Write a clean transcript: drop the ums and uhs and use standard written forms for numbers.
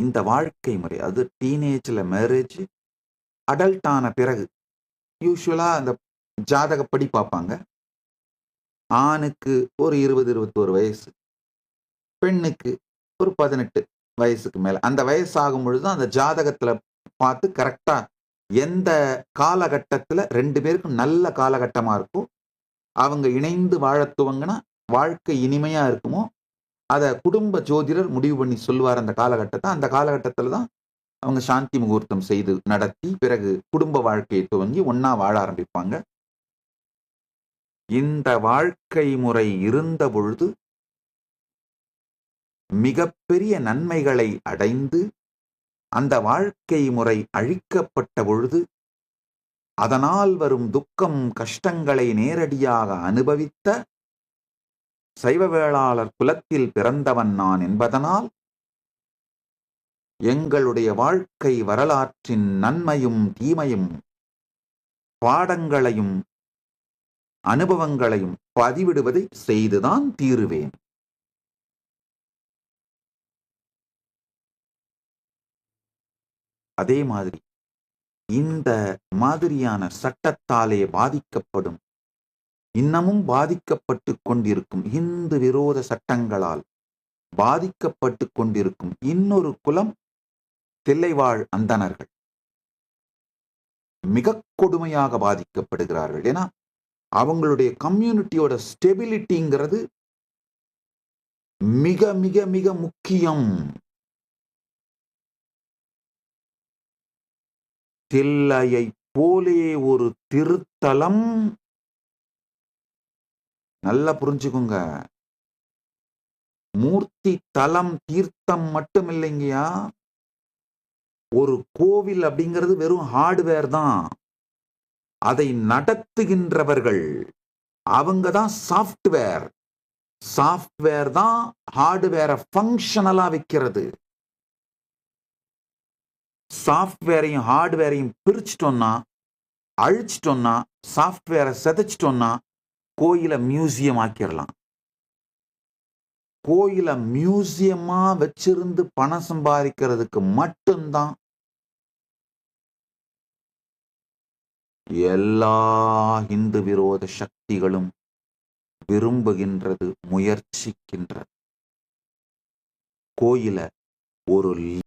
இந்த வாழ்க்கை முறை, அது டீனேஜ்ல மேரேஜ், அடல்ட் ஆன பிறகு யூசுவலா அந்த ஜாதகப்படி பார்ப்பாங்க. ஆணுக்கு ஒரு 20, 21 வயசு, பெண்ணுக்கு ஒரு 18 வயசுக்கு மேல. அந்த வயசு ஆகும் பொழுது அந்த ஜாதகத்துல பார்த்து கரெக்டா எந்த காலகட்டத்துல 2 பேருக்கும் நல்ல காலகட்டமா இருக்கும், அவங்க இணைந்து வாழத் துவங்கினா வாழ்க்கை இனிமையா இருக்குமோ, அத குடும்ப ஜோதிடர் முடிவு பண்ணி சொல்லுவார் அந்த காலகட்டத்தை. அந்த காலகட்டத்துல தான் அவங்க சாந்தி முகூர்த்தம் செய்து நடத்தி, பிறகு குடும்ப வாழ்க்கையை துவங்கி ஒண்ணா வாழ ஆரம்பிப்பாங்க. இந்த வாழ்க்கை முறை இருந்த பொழுது மிகப்பெரிய நன்மைகளை அடைந்து, அந்த வாழ்க்கை முறை அழிக்கப்பட்ட பொழுது அதனால் வரும் துக்கம், கஷ்டங்களை நேரடியாக அனுபவித்த சைவ வேளாளர் குலத்தில் பிறந்தவன் நான் என்பதனால், எங்களுடைய வாழ்க்கை வரலாற்றின் நன்மையும் தீமையும் பாடங்களையும் அனுபவங்களையும் பதிவிடுவதை செய்துதான் தீருவேன். அதே மாதிரி இந்த மாதிரியான சட்டத்தாலே பாதிக்கப்படும், இன்னமும் பாதிக்கப்பட்டு கொண்டிருக்கும், இந்து விரோத சட்டங்களால் பாதிக்கப்பட்டு கொண்டிருக்கும் இன்னொரு குலம் தில்லைவாழ் அந்தணர்கள் மிக கொடுமையாக பாதிக்கப்படுகிறார்கள். ஏன்னா அவங்களுடைய கம்யூனிட்டியோட ஸ்டெபிலிட்டிங்கிறது மிக மிக மிக முக்கியம். தில்லையை போலே ஒரு திருத்தலம், நல்லா புரிஞ்சுக்குங்க, மூர்த்தி தலம் தீர்த்தம் மட்டும் இல்லைங்கயா, ஒரு கோவில் அப்படிங்கிறது வெறும் ஹார்ட்வேர் தான். அதை நடத்துகின்றவர்கள் அவங்க தான் சாஃப்ட்வேர். சாஃப்ட்வேர் தான் ஹார்ட்வேரை ஃபங்க்ஷனலா வைக்கிறது. சாஃப்ட்வேரையும் ஹார்ட்வேரையும் பிரிச்சிட்டோம்னா, அழிச்சிட்டோம்னா, சாஃப்ட்வேரை செதைச்சிட்டோம்னா கோயிலை மியூசியம் ஆக்கிடலாம். கோயிலை மியூசியமா வச்சிருந்து பணம் சம்பாதிக்கிறதுக்கு மட்டும்தான் எல்லா இந்து விரோத சக்திகளும் விரும்புகின்றது, முயற்சிக்கின்றது. கோயிலை ஒரு